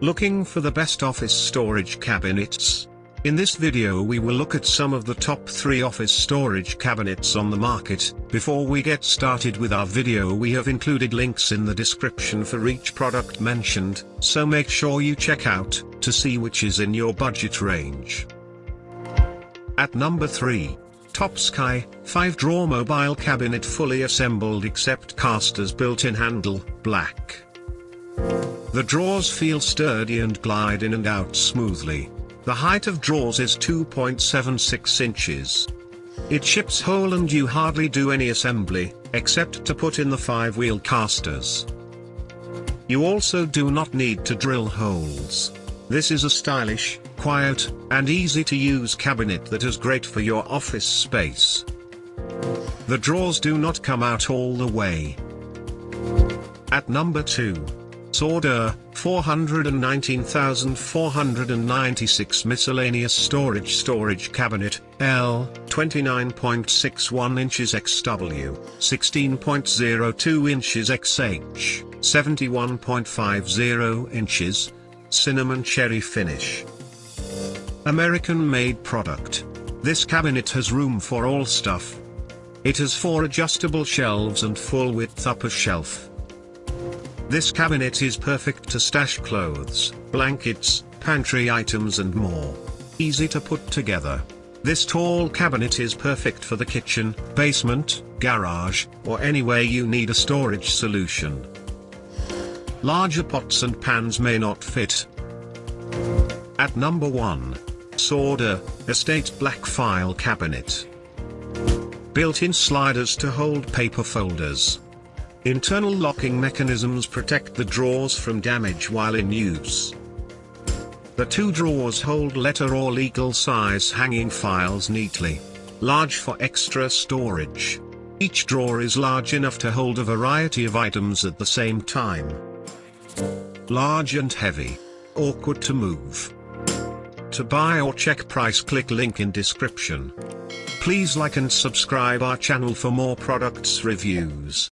Looking for the best office storage cabinets? In this video we will look at some of the top 3 office storage cabinets on the market. Before we get started with our video, we have included links in the description for each product mentioned, so make sure you check out to see which is in your budget range. At number 3. TOPSKY, 5-drawer mobile cabinet, fully assembled except casters, built-in handle, black. The drawers feel sturdy and glide in and out smoothly. The height of drawers is 2.76 inches. It ships whole and you hardly do any assembly, except to put in the 5-wheel casters. You also do not need to drill holes. This is a stylish, quiet, and easy to use cabinet that is great for your office space. The drawers do not come out all the way. At number 2. Sauder, 419,496 miscellaneous storage cabinet, L, 29.61 inches XW, 16.02 inches XH, 71.50 inches, cinnamon cherry finish. American-made product. This cabinet has room for all stuff. It has 4 adjustable shelves and full width upper shelf. This cabinet is perfect to stash clothes, blankets, pantry items and more. Easy to put together. This tall cabinet is perfect for the kitchen, basement, garage, or anywhere you need a storage solution. Larger pots and pans may not fit. At number 1. Sauder, Estate Black File Cabinet. Built-in sliders to hold paper folders. Internal locking mechanisms protect the drawers from damage while in use. The 2 drawers hold letter or legal size hanging files neatly. Large for extra storage. Each drawer is large enough to hold a variety of items at the same time. Large and heavy. Awkward to move. To buy or check price, click link in description. Please like and subscribe our channel for more products reviews.